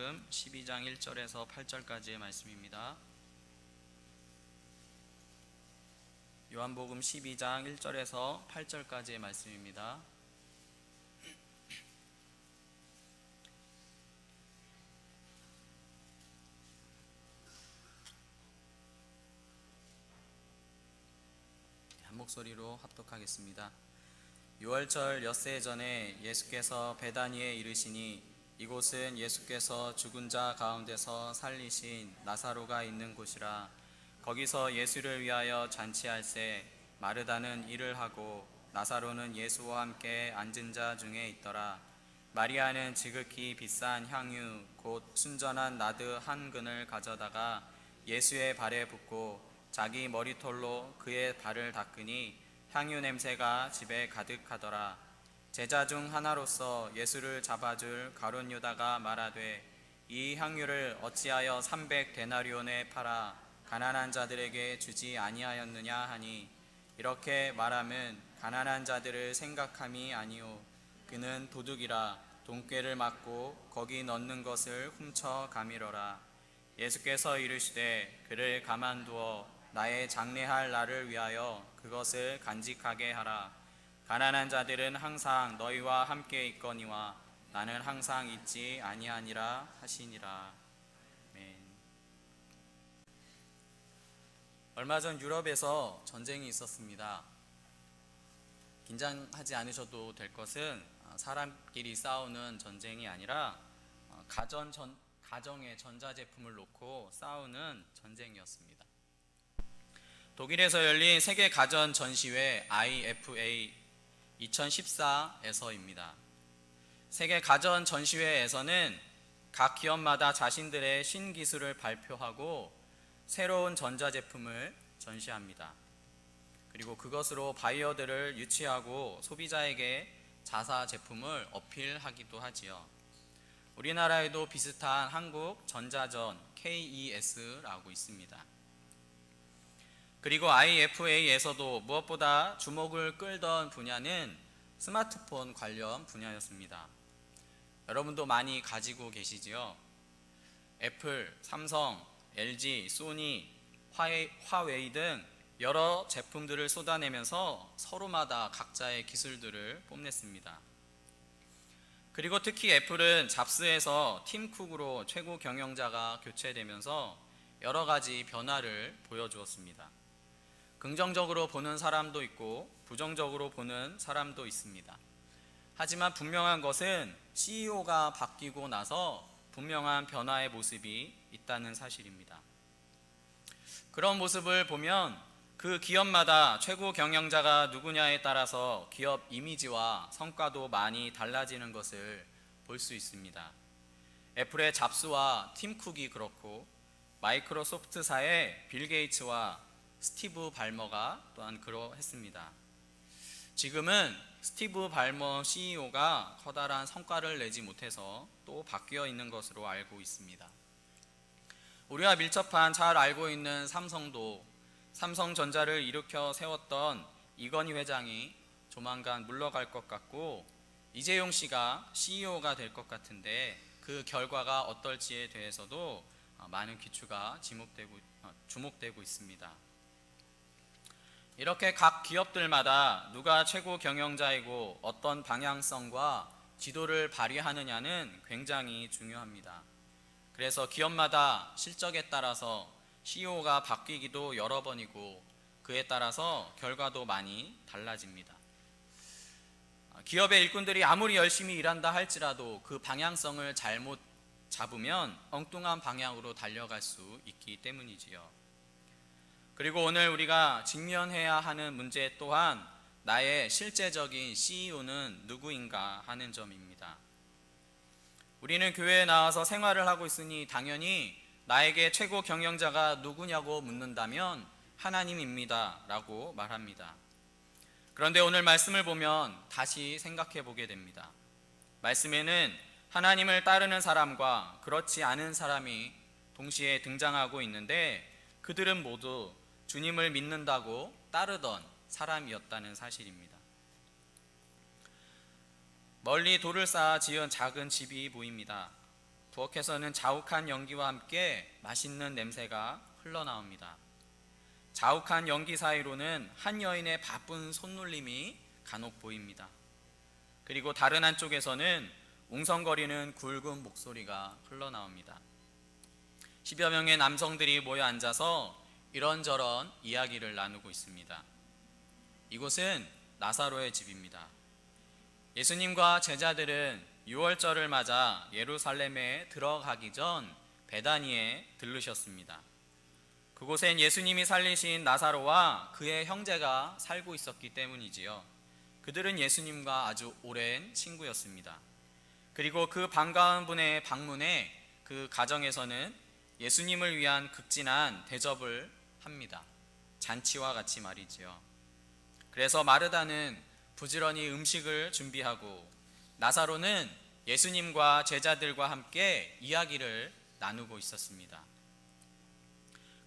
12장 1절에서 8절까지의 말씀입니다. 요한복음 12장 1절에서 8절까지의 말씀입니다. 한 목소리로 합독하겠습니다. 유월절 엿새 전에 예수께서 베다니에 이르시니 이곳은 예수께서 죽은 자 가운데서 살리신 나사로가 있는 곳이라. 거기서 예수를 위하여 잔치할새 마르다는 일을 하고 나사로는 예수와 함께 앉은 자 중에 있더라. 마리아는 지극히 비싼 향유 곧 순전한 나드 한 근을 가져다가 예수의 발에 붓고 자기 머리털로 그의 발을 닦으니 향유 냄새가 집에 가득하더라. 제자 중 하나로서 예수를 잡아줄 가룟 유다가 말하되 이 향유를 어찌하여 300데나리온에 팔아 가난한 자들에게 주지 아니하였느냐 하니, 이렇게 말함은 가난한 자들을 생각함이 아니오 그는 도둑이라 돈꾀를 맞고 거기 넣는 것을 훔쳐 가미러라. 예수께서 이르시되 그를 가만두어 나의 장례할 날을 위하여 그것을 간직하게 하라. 가난한 자들은 항상 너희와 함께 있거니와 나는 항상 있지 아니하니라 하시니라. 아멘. 얼마 전 유럽에서 전쟁이 있었습니다. 긴장하지 않으셔도 될 것은 사람끼리 싸우는 전쟁이 아니라 가정의 전자제품을 놓고 싸우는 전쟁이었습니다. 독일에서 열린 세계 가전 전시회 IFA 2014에서입니다. 세계 가전 전시회에서는 각 기업마다 자신들의 신기술을 발표하고 새로운 전자제품을 전시합니다. 그리고 그것으로 바이어들을 유치하고 소비자에게 자사 제품을 어필하기도 하지요. 우리나라에도 비슷한 한국 전자전 KES라고 있습니다. 그리고 IFA에서도 무엇보다 주목을 끌던 분야는 스마트폰 관련 분야였습니다. 여러분도 많이 가지고 계시지요? 애플, 삼성, LG, 소니, 화웨이 등 여러 제품들을 쏟아내면서 서로마다 각자의 기술들을 뽐냈습니다. 그리고 특히 애플은 잡스에서 팀 쿡으로 최고 경영자가 교체되면서 여러 가지 변화를 보여주었습니다. 긍정적으로 보는 사람도 있고 부정적으로 보는 사람도 있습니다. 하지만 분명한 것은 CEO가 바뀌고 나서 분명한 변화의 모습이 있다는 사실입니다. 그런 모습을 보면 그 기업마다 최고 경영자가 누구냐에 따라서 기업 이미지와 성과도 많이 달라지는 것을 볼 수 있습니다. 애플의 잡스와 팀 쿡이 그렇고 마이크로소프트사의 빌 게이츠와 스티브 발머가 또한 그러했습니다. 지금은 스티브 발머 CEO가 커다란 성과를 내지 못해서 또 바뀌어 있는 것으로 알고 있습니다. 우리와 밀접한 잘 알고 있는 삼성도 삼성전자를 일으켜 세웠던 이건희 회장이 조만간 물러갈 것 같고 이재용 씨가 CEO가 될 것 같은데 그 결과가 어떨지에 대해서도 많은 귀추가 주목되고 있습니다. 이렇게 각 기업들마다 누가 최고 경영자이고 어떤 방향성과 지도를 발휘하느냐는 굉장히 중요합니다. 그래서 기업마다 실적에 따라서 CEO가 바뀌기도 여러 번이고 그에 따라서 결과도 많이 달라집니다. 기업의 일꾼들이 아무리 열심히 일한다 할지라도 그 방향성을 잘못 잡으면 엉뚱한 방향으로 달려갈 수 있기 때문이지요. 그리고 오늘 우리가 직면해야 하는 문제 또한 나의 실제적인 CEO는 누구인가 하는 점입니다. 우리는 교회에 나와서 생활을 하고 있으니 당연히 나에게 최고 경영자가 누구냐고 묻는다면 하나님입니다 라고 말합니다. 그런데 오늘 말씀을 보면 다시 생각해 보게 됩니다. 말씀에는 하나님을 따르는 사람과 그렇지 않은 사람이 동시에 등장하고 있는데 그들은 모두 주님을 믿는다고 따르던 사람이었다는 사실입니다. 멀리 돌을 쌓아 지은 작은 집이 보입니다. 부엌에서는 자욱한 연기와 함께 맛있는 냄새가 흘러나옵니다. 자욱한 연기 사이로는 한 여인의 바쁜 손놀림이 간혹 보입니다. 그리고 다른 한쪽에서는 웅성거리는 굵은 목소리가 흘러나옵니다. 10여 명의 남성들이 모여 앉아서 이런저런 이야기를 나누고 있습니다. 이곳은 나사로의 집입니다. 예수님과 제자들은 유월절을 맞아 예루살렘에 들어가기 전 베다니에 들르셨습니다. 그곳엔 예수님이 살리신 나사로와 그의 형제가 살고 있었기 때문이지요. 그들은 예수님과 아주 오랜 친구였습니다. 그리고 그 반가운 분의 방문에 그 가정에서는 예수님을 위한 극진한 대접을 합니다. 잔치와 같이 말이지요. 그래서 마르다는 부지런히 음식을 준비하고 나사로는 예수님과 제자들과 함께 이야기를 나누고 있었습니다.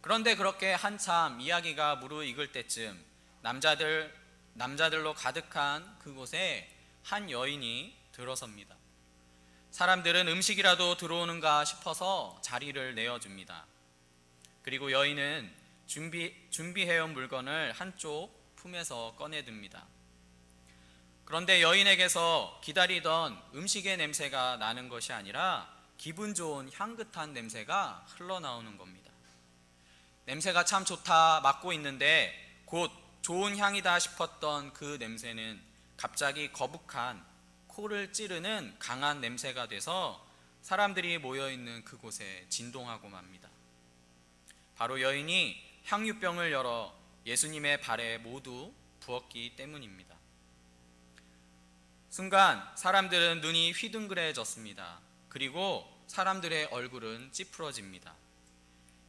그런데 그렇게 한참 이야기가 무르익을 때쯤 남자들로 가득한 그곳에 한 여인이 들어섭니다. 사람들은 음식이라도 들어오는가 싶어서 자리를 내어줍니다. 그리고 여인은 준비해온 물건을 한쪽 품에서 꺼내듭니다. 그런데 여인에게서 기다리던 음식의 냄새가 나는 것이 아니라 기분 좋은 향긋한 냄새가 흘러나오는 겁니다. 냄새가 참 좋다 맡고 있는데 곧 좋은 향이다 싶었던 그 냄새는 갑자기 거북한 코를 찌르는 강한 냄새가 돼서 사람들이 모여있는 그곳에 진동하고 맙니다. 바로 여인이 향유병을 열어 예수님의 발에 모두 부었기 때문입니다. 순간 사람들은 눈이 휘둥그레졌습니다. 그리고 사람들의 얼굴은 찌푸러집니다.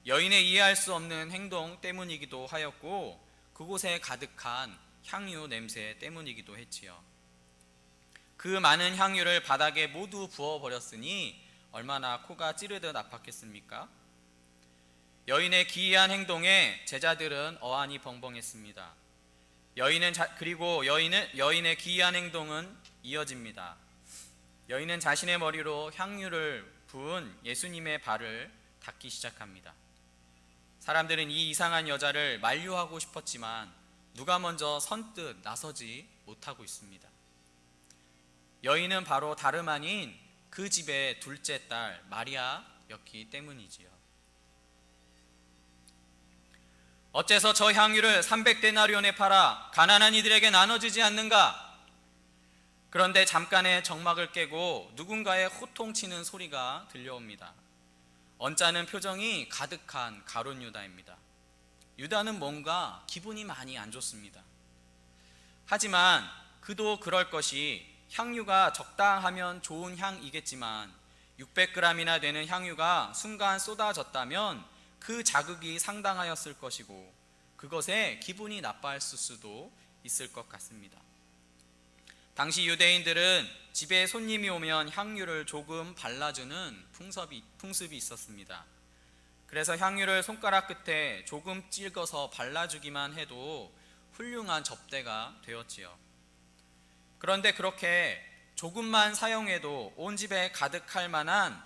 여인의 이해할 수 없는 행동 때문이기도 하였고 그곳에 가득한 향유 냄새 때문이기도 했지요. 그 많은 향유를 바닥에 모두 부어버렸으니 얼마나 코가 찌르듯 아팠겠습니까? 여인의 기이한 행동에 제자들은 어안이 벙벙했습니다. 그리고 여인의 기이한 행동은 이어집니다. 여인은 자신의 머리로 향유를 부은 예수님의 발을 닦기 시작합니다. 사람들은 이 이상한 여자를 만류하고 싶었지만 누가 먼저 선뜻 나서지 못하고 있습니다. 여인은 바로 다름 아닌 그 집의 둘째 딸 마리아였기 때문이지요. 어째서 저 향유를 300데나리온에 팔아 가난한 이들에게 나눠주지 않는가? 그런데 잠깐의 정막을 깨고 누군가의 호통치는 소리가 들려옵니다. 언짢은 표정이 가득한 가룟 유다입니다. 유다는 뭔가 기분이 많이 안 좋습니다. 하지만 그도 그럴 것이 향유가 적당하면 좋은 향이겠지만 600g이나 되는 향유가 순간 쏟아졌다면 그 자극이 상당하였을 것이고 그것에 기분이 나빠했을 수도 있을 것 같습니다. 당시 유대인들은 집에 손님이 오면 향유를 조금 발라주는 풍습이 있었습니다. 그래서 향유를 손가락 끝에 조금 찍어서 발라주기만 해도 훌륭한 접대가 되었지요. 그런데 그렇게 조금만 사용해도 온 집에 가득할 만한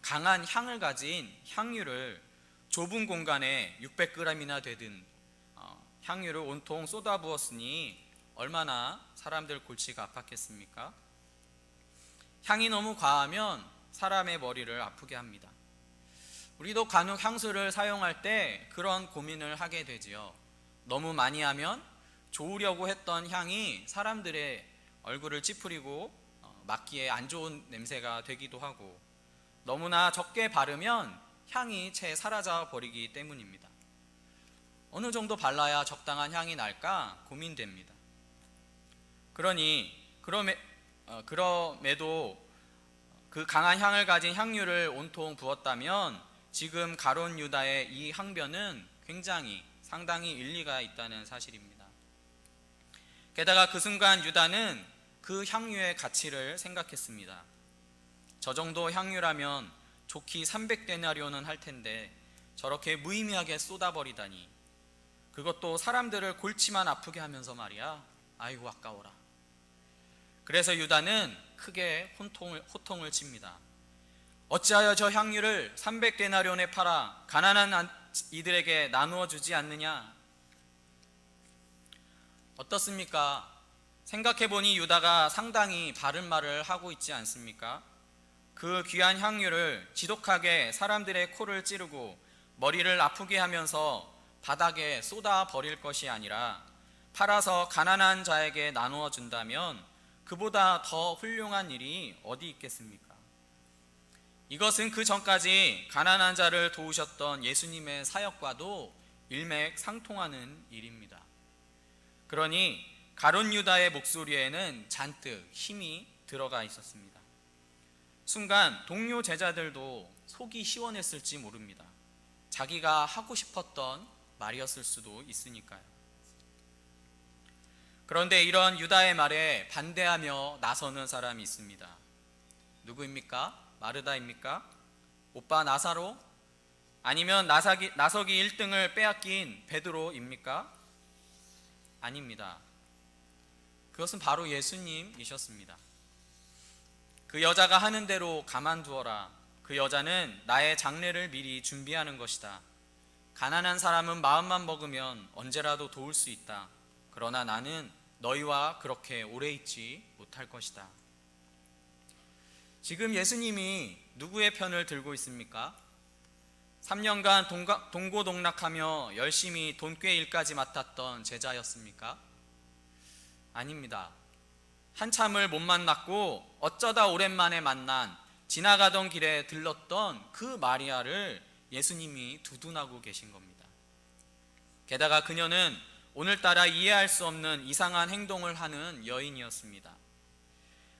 강한 향을 가진 향유를 좁은 공간에 600g이나 되는 향유를 온통 쏟아부었으니 얼마나 사람들 골치가 아팠겠습니까? 향이 너무 과하면 사람의 머리를 아프게 합니다. 우리도 간혹 향수를 사용할 때 그런 고민을 하게 되지요. 너무 많이 하면 좋으려고 했던 향이 사람들의 얼굴을 찌푸리고 맡기에 안 좋은 냄새가 되기도 하고 너무나 적게 바르면 향이 채 사라져 버리기 때문입니다. 어느 정도 발라야 적당한 향이 날까 고민됩니다. 그럼에도 그 강한 향을 가진 향유를 온통 부었다면 지금 가룟 유다의 이 항변은 상당히 일리가 있다는 사실입니다. 게다가 그 순간 유다는 그 향유의 가치를 생각했습니다. 저 정도 향유라면 좋기 300데나리온은 할 텐데 저렇게 무의미하게 쏟아버리다니, 그것도 사람들을 골치만 아프게 하면서 말이야. 아이고 아까워라. 그래서 유다는 크게 호통을 칩니다. 어찌하여 저 향유를 300데나리온에 팔아 가난한 이들에게 나누어 주지 않느냐? 어떻습니까? 생각해보니 유다가 상당히 바른 말을 하고 있지 않습니까? 그 귀한 향유를 지독하게 사람들의 코를 찌르고 머리를 아프게 하면서 바닥에 쏟아 버릴 것이 아니라 팔아서 가난한 자에게 나누어 준다면 그보다 더 훌륭한 일이 어디 있겠습니까? 이것은 그 전까지 가난한 자를 도우셨던 예수님의 사역과도 일맥상통하는 일입니다. 그러니 가룟 유다의 목소리에는 잔뜩 힘이 들어가 있었습니다. 순간 동료 제자들도 속이 시원했을지 모릅니다. 자기가 하고 싶었던 말이었을 수도 있으니까요. 그런데 이런 유다의 말에 반대하며 나서는 사람이 있습니다. 누구입니까? 마르다입니까? 오빠 나사로? 아니면 나서기 1등을 빼앗긴 베드로입니까? 아닙니다. 그것은 바로 예수님이셨습니다. 그 여자가 하는 대로 가만두어라. 그 여자는 나의 장례를 미리 준비하는 것이다. 가난한 사람은 마음만 먹으면 언제라도 도울 수 있다. 그러나 나는 너희와 그렇게 오래 있지 못할 것이다. 지금 예수님이 누구의 편을 들고 있습니까? 3년간 동고동락하며 열심히 돈꾀 일까지 맡았던 제자였습니까? 아닙니다. 한참을 못 만났고 어쩌다 오랜만에 만난 지나가던 길에 들렀던 그 마리아를 예수님이 두둔하고 계신 겁니다. 게다가 그녀는 오늘따라 이해할 수 없는 이상한 행동을 하는 여인이었습니다.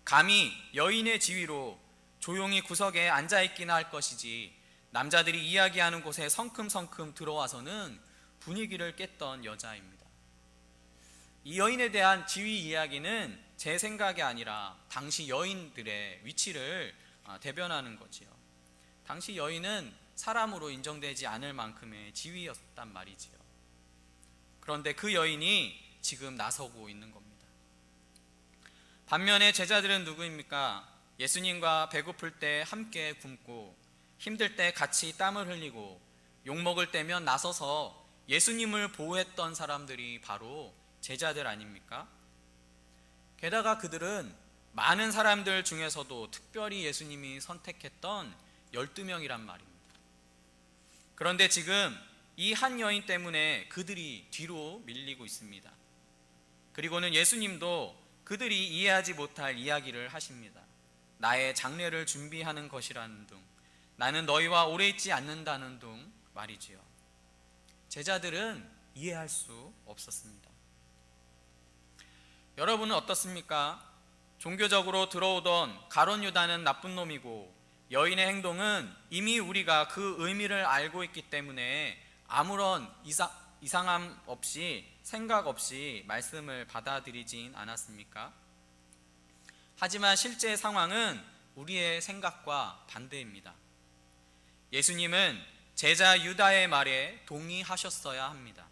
감히 여인의 지위로 조용히 구석에 앉아있기나 할 것이지 남자들이 이야기하는 곳에 성큼성큼 들어와서는 분위기를 깼던 여자입니다. 이 여인에 대한 지위 이야기는 제 생각이 아니라 당시 여인들의 위치를 대변하는 거지요. 당시 여인은 사람으로 인정되지 않을 만큼의 지위였단 말이지요. 그런데 그 여인이 지금 나서고 있는 겁니다. 반면에 제자들은 누구입니까? 예수님과 배고플 때 함께 굶고 힘들 때 같이 땀을 흘리고 욕먹을 때면 나서서 예수님을 보호했던 사람들이 바로 제자들 아닙니까? 게다가 그들은 많은 사람들 중에서도 특별히 예수님이 선택했던 12명이란 말입니다. 그런데 지금 이 한 여인 때문에 그들이 뒤로 밀리고 있습니다. 그리고는 예수님도 그들이 이해하지 못할 이야기를 하십니다. 나의 장례를 준비하는 것이라는 둥, 나는 너희와 오래 있지 않는다는 둥 말이지요. 제자들은 이해할 수 없었습니다. 여러분은 어떻습니까? 종교적으로 들어오던 가룟 유다는 나쁜 놈이고 여인의 행동은 이미 우리가 그 의미를 알고 있기 때문에 아무런 이상함 없이 생각 없이 말씀을 받아들이진 않았습니까? 하지만 실제 상황은 우리의 생각과 반대입니다. 예수님은 제자 유다의 말에 동의하셨어야 합니다.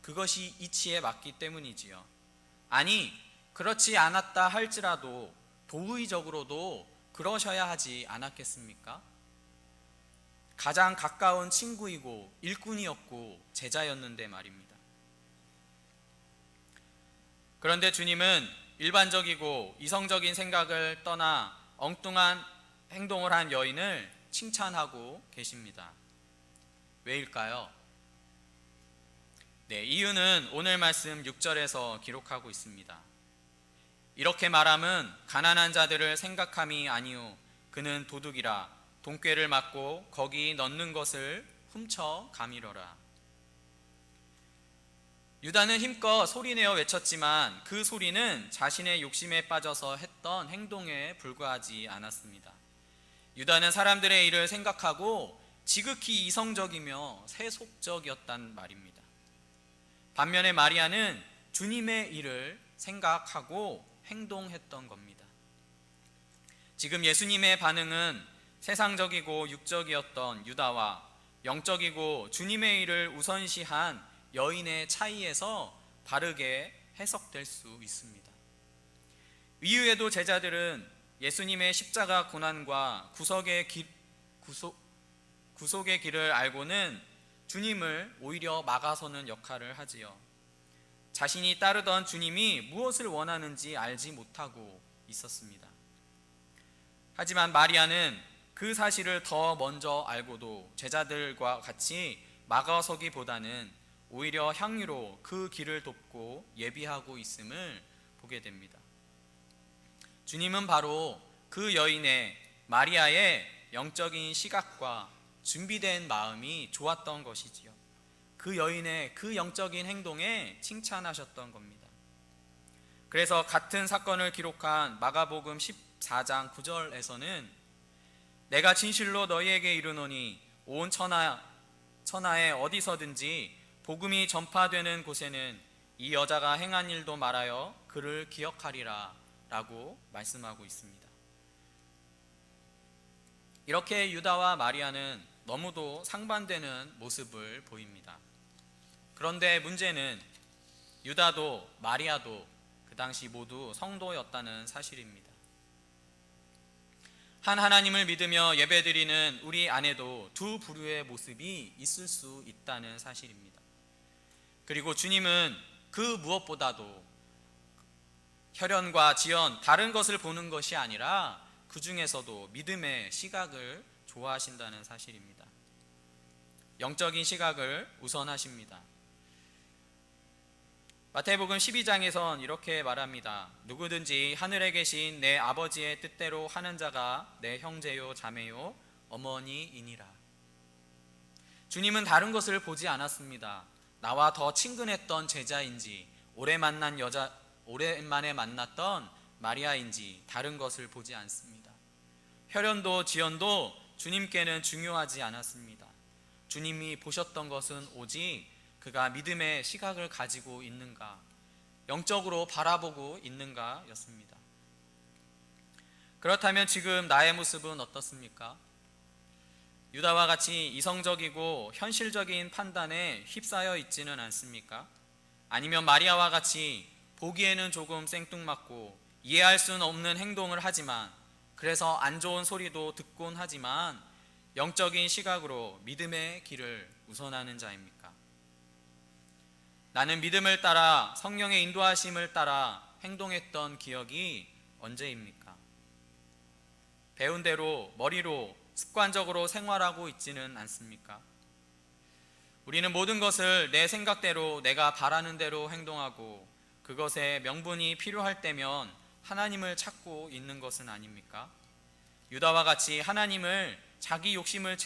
그것이 이치에 맞기 때문이지요. 아니, 그렇지 않았다 할지라도 도의적으로도 그러셔야 하지 않았겠습니까? 가장 가까운 친구이고 일꾼이었고 제자였는데 말입니다. 그런데 주님은 일반적이고 이성적인 생각을 떠나 엉뚱한 행동을 한 여인을 칭찬하고 계십니다. 왜일까요? 이유는 오늘 말씀 6절에서 기록하고 있습니다. 이렇게 말함은 가난한 자들을 생각함이 아니오 그는 도둑이라 돈꾀를 맞고 거기 넣는 것을 훔쳐 가미러라. 유다는 힘껏 소리내어 외쳤지만 그 소리는 자신의 욕심에 빠져서 했던 행동에 불과하지 않았습니다. 유다는 사람들의 일을 생각하고 지극히 이성적이며 세속적이었단 말입니다. 반면에 마리아는 주님의 일을 생각하고 행동했던 겁니다. 지금 예수님의 반응은 세상적이고 육적이었던 유다와 영적이고 주님의 일을 우선시한 여인의 차이에서 바르게 해석될 수 있습니다. 이후에도 제자들은 예수님의 십자가 고난과 구속의 길을 알고는 주님을 오히려 막아서는 역할을 하지요. 자신이 따르던 주님이 무엇을 원하는지 알지 못하고 있었습니다. 하지만 마리아는 그 사실을 더 먼저 알고도 제자들과 같이 막아서기보다는 오히려 향유로 그 길을 돕고 예비하고 있음을 보게 됩니다. 주님은 바로 그 여인의 마리아의 영적인 시각과 준비된 마음이 좋았던 것이지요. 그 여인의 그 영적인 행동에 칭찬하셨던 겁니다. 그래서 같은 사건을 기록한 마가복음 14장 9절에서는 내가 진실로 너희에게 이르노니 온 천하에 어디서든지 복음이 전파되는 곳에는 이 여자가 행한 일도 말하여 그를 기억하리라 라고 말씀하고 있습니다. 이렇게 유다와 마리아는 너무도 상반되는 모습을 보입니다. 그런데 문제는 유다도 마리아도 그 당시 모두 성도였다는 사실입니다. 한 하나님을 믿으며 예배드리는 우리 안에도 두 부류의 모습이 있을 수 있다는 사실입니다. 그리고 주님은 그 무엇보다도 혈연과 지연 다른 것을 보는 것이 아니라 그 중에서도 믿음의 시각을 좋아하신다는 사실입니다. 영적인 시각을 우선하십니다. 마태복음 12장에선 이렇게 말합니다. 누구든지 하늘에 계신 내 아버지의 뜻대로 하는 자가 내 형제요 자매요 어머니이니라. 주님은 다른 것을 보지 않았습니다. 나와 더 친근했던 제자인지 오랜만에 만났던 마리아인지 다른 것을 보지 않습니다. 혈연도 지연도 주님께는 중요하지 않았습니다. 주님이 보셨던 것은 오직 그가 믿음의 시각을 가지고 있는가, 영적으로 바라보고 있는가 였습니다. 그렇다면 지금 나의 모습은 어떻습니까? 유다와 같이 이성적이고 현실적인 판단에 휩싸여 있지는 않습니까? 아니면 마리아와 같이 보기에는 조금 생뚱맞고 이해할 수는 없는 행동을 하지만, 그래서 안 좋은 소리도 듣곤 하지만 영적인 시각으로 믿음의 길을 우선하는 자입니까? 나는 믿음을 따라 성령의 인도하심을 따라 행동했던 기억이 언제입니까? 배운 대로 머리로 습관적으로 생활하고 있지는 않습니까? 우리는 모든 것을 내 생각대로 내가 바라는 대로 행동하고 그것에 명분이 필요할 때면 하나님을 찾고 있는 것은 아닙니까? 유다와 같이 하나님을 자기 욕심을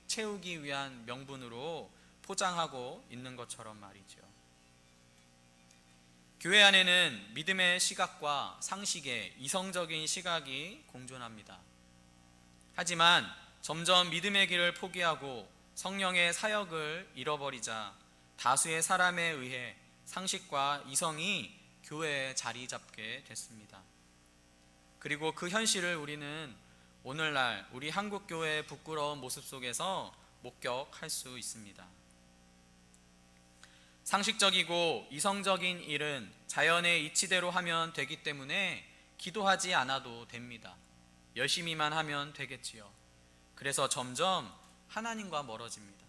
채우기 위한 명분으로 포장하고 있는 것처럼 말이죠. 교회 안에는 믿음의 시각과 상식의 이성적인 시각이 공존합니다. 하지만 점점 믿음의 길을 포기하고 성령의 사역을 잃어버리자 다수의 사람에 의해 상식과 이성이 교회에 자리 잡게 됐습니다. 그리고 그 현실을 우리는 오늘날 우리 한국교회의 부끄러운 모습 속에서 목격할 수 있습니다. 상식적이고 이성적인 일은 자연의 이치대로 하면 되기 때문에 기도하지 않아도 됩니다. 열심히만 하면 되겠지요. 그래서 점점 하나님과 멀어집니다.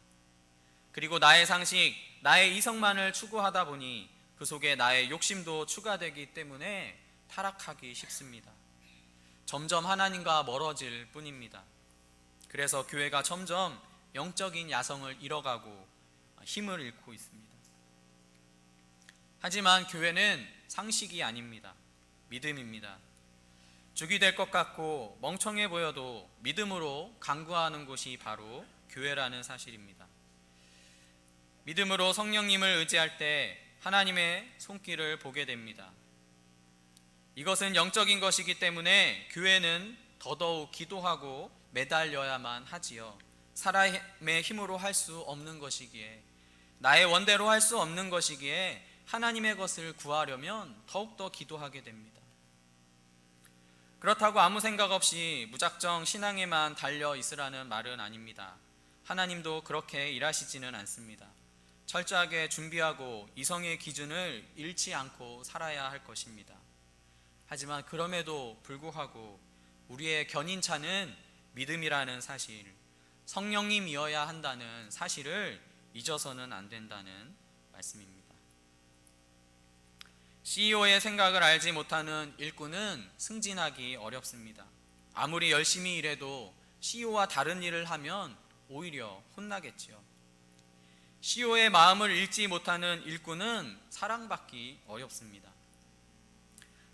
그리고 나의 상식, 나의 이성만을 추구하다 보니 그 속에 나의 욕심도 추가되기 때문에 타락하기 쉽습니다. 점점 하나님과 멀어질 뿐입니다. 그래서 교회가 점점 영적인 야성을 잃어가고 힘을 잃고 있습니다. 하지만 교회는 상식이 아닙니다. 믿음입니다. 죽이 될 것 같고 멍청해 보여도 믿음으로 간구하는 곳이 바로 교회라는 사실입니다. 믿음으로 성령님을 의지할 때 하나님의 손길을 보게 됩니다. 이것은 영적인 것이기 때문에 교회는 더더욱 기도하고 매달려야만 하지요. 사람의 힘으로 할 수 없는 것이기에, 나의 원대로 할 수 없는 것이기에 하나님의 것을 구하려면 더욱더 기도하게 됩니다. 그렇다고 아무 생각 없이 무작정 신앙에만 달려 있으라는 말은 아닙니다. 하나님도 그렇게 일하시지는 않습니다. 철저하게 준비하고 이성의 기준을 잃지 않고 살아야 할 것입니다. 하지만 그럼에도 불구하고 우리의 견인차는 믿음이라는 사실, 성령님이어야 한다는 사실을 잊어서는 안 된다는 말씀입니다. CEO의 생각을 알지 못하는 일꾼은 승진하기 어렵습니다. 아무리 열심히 일해도 CEO와 다른 일을 하면 오히려 혼나겠지요. CEO의 마음을 읽지 못하는 일꾼은 사랑받기 어렵습니다.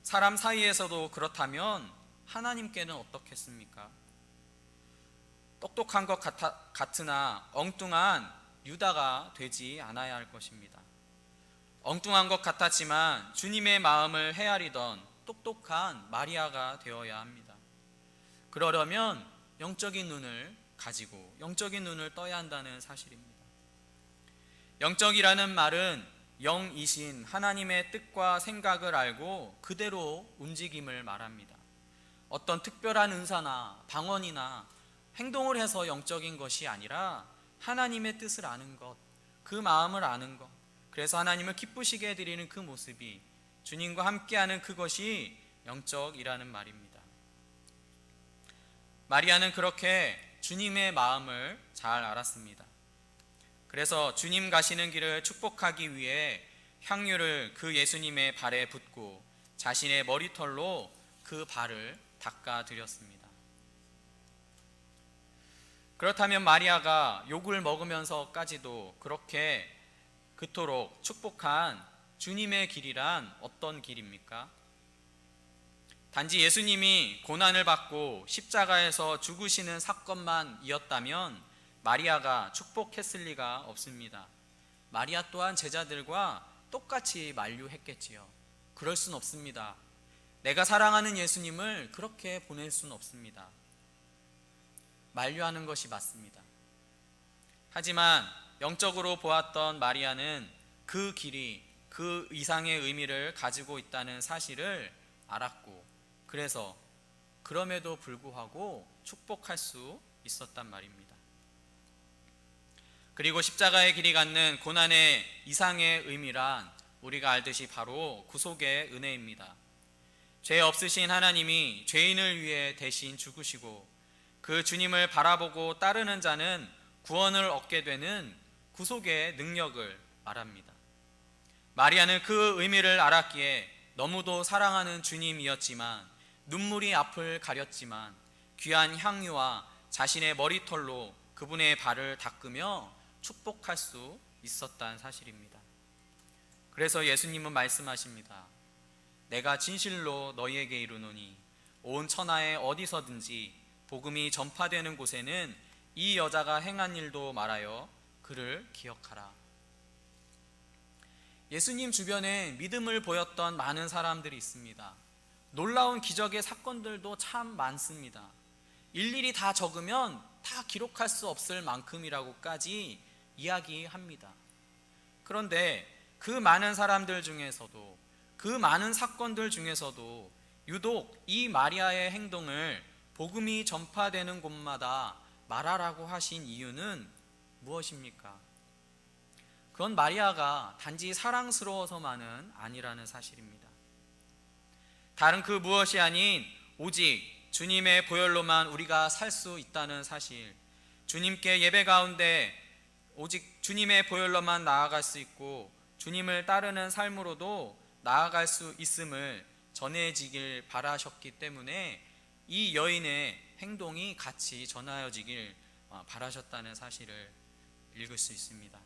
사람 사이에서도 그렇다면 하나님께는 어떻겠습니까? 똑똑한 것 같으나 엉뚱한 유다가 되지 않아야 할 것입니다. 엉뚱한 것 같았지만 주님의 마음을 헤아리던 똑똑한 마리아가 되어야 합니다. 그러려면 영적인 눈을 가지고 영적인 눈을 떠야 한다는 사실입니다. 영적이라는 말은 영이신 하나님의 뜻과 생각을 알고 그대로 움직임을 말합니다. 어떤 특별한 은사나 방언이나 행동을 해서 영적인 것이 아니라 하나님의 뜻을 아는 것, 그 마음을 아는 것, 그래서 하나님을 기쁘시게 해드리는 그 모습이, 주님과 함께하는 그것이 영적이라는 말입니다. 마리아는 그렇게 주님의 마음을 잘 알았습니다. 그래서 주님 가시는 길을 축복하기 위해 향유를 그 예수님의 발에 붓고 자신의 머리털로 그 발을 닦아드렸습니다. 그렇다면 마리아가 욕을 먹으면서까지도 그렇게 그토록 축복한 주님의 길이란 어떤 길입니까? 단지 예수님이 고난을 받고 십자가에서 죽으시는 사건만 이었다면 마리아가 축복했을 리가 없습니다. 마리아 또한 제자들과 똑같이 만류했겠지요. 그럴 순 없습니다. 내가 사랑하는 예수님을 그렇게 보낼 수는 없습니다. 만류하는 것이 맞습니다. 하지만 영적으로 보았던 마리아는 그 길이 그 이상의 의미를 가지고 있다는 사실을 알았고, 그래서 그럼에도 불구하고 축복할 수 있었단 말입니다. 그리고 십자가의 길이 갖는 고난의 이상의 의미란 우리가 알듯이 바로 구속의 은혜입니다. 죄 없으신 하나님이 죄인을 위해 대신 죽으시고 그 주님을 바라보고 따르는 자는 구원을 얻게 되는 구속의 능력을 말합니다. 마리아는 그 의미를 알았기에 너무도 사랑하는 주님이었지만 눈물이 앞을 가렸지만 귀한 향유와 자신의 머리털로 그분의 발을 닦으며 축복할 수 있었다는 사실입니다. 그래서 예수님은 말씀하십니다. 내가 진실로 너희에게 이르노니 온 천하에 어디서든지 복음이 전파되는 곳에는 이 여자가 행한 일도 말하여 그를 기억하라. 예수님 주변에 믿음을 보였던 많은 사람들이 있습니다. 놀라운 기적의 사건들도 참 많습니다. 일일이 다 적으면 다 기록할 수 없을 만큼이라고까지 이야기합니다. 그런데 그 많은 사람들 중에서도, 그 많은 사건들 중에서도 유독 이 마리아의 행동을 복음이 전파되는 곳마다 말하라고 하신 이유는 무엇입니까? 그건 마리아가 단지 사랑스러워서만은 아니라는 사실입니다. 다른 그 무엇이 아닌 오직 주님의 보혈로만 우리가 살 수 있다는 사실, 주님께 예배 가운데 오직 주님의 보혈로만 나아갈 수 있고 주님을 따르는 삶으로도 나아갈 수 있음을 전해지길 바라셨기 때문에 이 여인의 행동이 같이 전하여지길 바라셨다는 사실을 읽을 수 있습니다.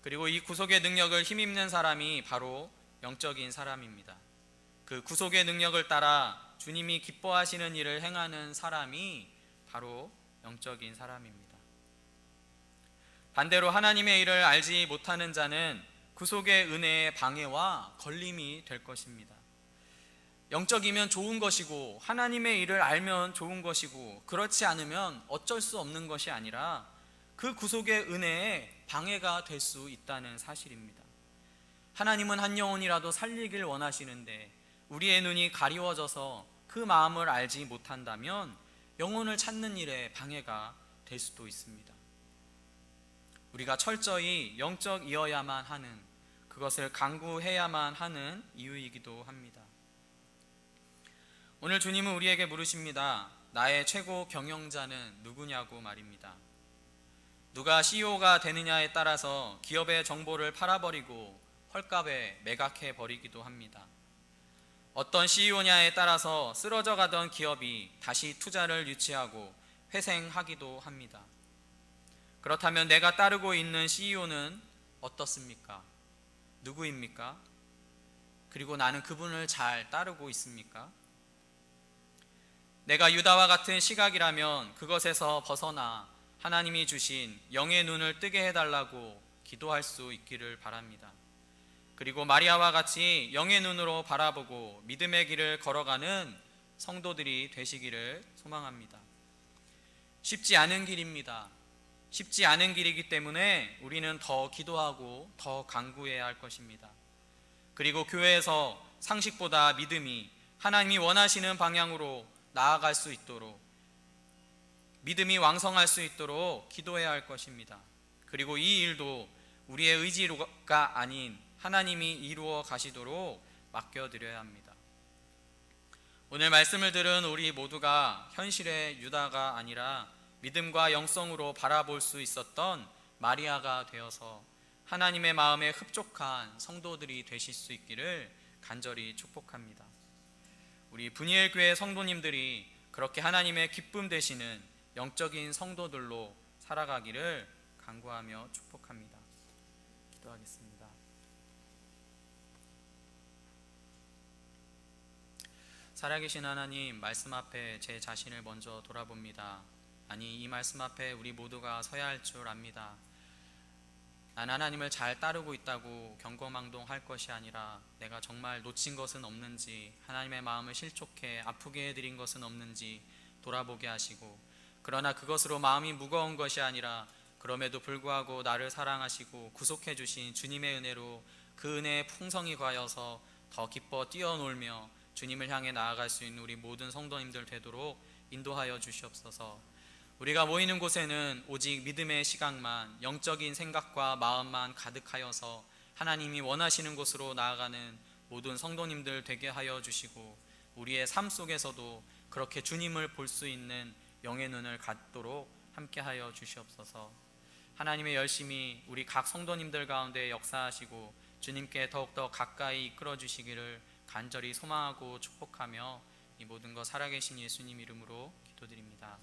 그리고 이 구속의 능력을 힘입는 사람이 바로 영적인 사람입니다. 그 구속의 능력을 따라 주님이 기뻐하시는 일을 행하는 사람이 바로 영적인 사람입니다. 반대로 하나님의 일을 알지 못하는 자는 구속의 은혜의 방해와 걸림이 될 것입니다. 영적이면 좋은 것이고 하나님의 일을 알면 좋은 것이고 그렇지 않으면 어쩔 수 없는 것이 아니라 그 구속의 은혜에 방해가 될 수 있다는 사실입니다. 하나님은 한 영혼이라도 살리길 원하시는데 우리의 눈이 가리워져서 그 마음을 알지 못한다면 영혼을 찾는 일에 방해가 될 수도 있습니다. 우리가 철저히 영적이어야만 하는, 그것을 강구해야만 하는 이유이기도 합니다. 오늘 주님은 우리에게 물으십니다. 나의 최고 경영자는 누구냐고 말입니다. 누가 CEO가 되느냐에 따라서 기업의 정보를 팔아버리고 헐값에 매각해 버리기도 합니다. 어떤 CEO냐에 따라서 쓰러져 가던 기업이 다시 투자를 유치하고 회생하기도 합니다. 그렇다면 내가 따르고 있는 CEO는 어떻습니까? 누구입니까? 그리고 나는 그분을 잘 따르고 있습니까? 내가 유다와 같은 시각이라면 그것에서 벗어나 하나님이 주신 영의 눈을 뜨게 해달라고 기도할 수 있기를 바랍니다. 그리고 마리아와 같이 영의 눈으로 바라보고 믿음의 길을 걸어가는 성도들이 되시기를 소망합니다. 쉽지 않은 길입니다. 쉽지 않은 길이기 때문에 우리는 더 기도하고 더 간구해야 할 것입니다. 그리고 교회에서 상식보다 믿음이 하나님이 원하시는 방향으로 나아갈 수 있도록, 믿음이 왕성할 수 있도록 기도해야 할 것입니다. 그리고 이 일도 우리의 의지가 아닌 하나님이 이루어 가시도록 맡겨드려야 합니다. 오늘 말씀을 들은 우리 모두가 현실의 유다가 아니라 믿음과 영성으로 바라볼 수 있었던 마리아가 되어서 하나님의 마음에 흡족한 성도들이 되실 수 있기를 간절히 축복합니다. 우리 분이엘 교회 성도님들이 그렇게 하나님의 기쁨 되시는 영적인 성도들로 살아가기를 간구하며 축복합니다. 기도하겠습니다. 살아계신 하나님, 말씀 앞에 제 자신을 먼저 돌아봅니다. 아니, 이 말씀 앞에 우리 모두가 서야 할 줄 압니다. 난 하나님을 잘 따르고 있다고 경거망동할 것이 아니라 내가 정말 놓친 것은 없는지, 하나님의 마음을 실족해 아프게 해드린 것은 없는지 돌아보게 하시고, 그러나 그것으로 마음이 무거운 것이 아니라 그럼에도 불구하고 나를 사랑하시고 구속해 주신 주님의 은혜로 그 은혜의 풍성이 과여서 더 기뻐 뛰어놀며 주님을 향해 나아갈 수 있는 우리 모든 성도님들 되도록 인도하여 주시옵소서. 우리가 모이는 곳에는 오직 믿음의 시각만, 영적인 생각과 마음만 가득하여서 하나님이 원하시는 곳으로 나아가는 모든 성도님들 되게 하여 주시고, 우리의 삶 속에서도 그렇게 주님을 볼 수 있는 영의 눈을 갖도록 함께 하여 주시옵소서. 하나님의 열심히 우리 각 성도님들 가운데 역사하시고 주님께 더욱더 가까이 이끌어 주시기를 간절히 소망하고 축복하며 이 모든 것 살아계신 예수님 이름으로 기도드립니다.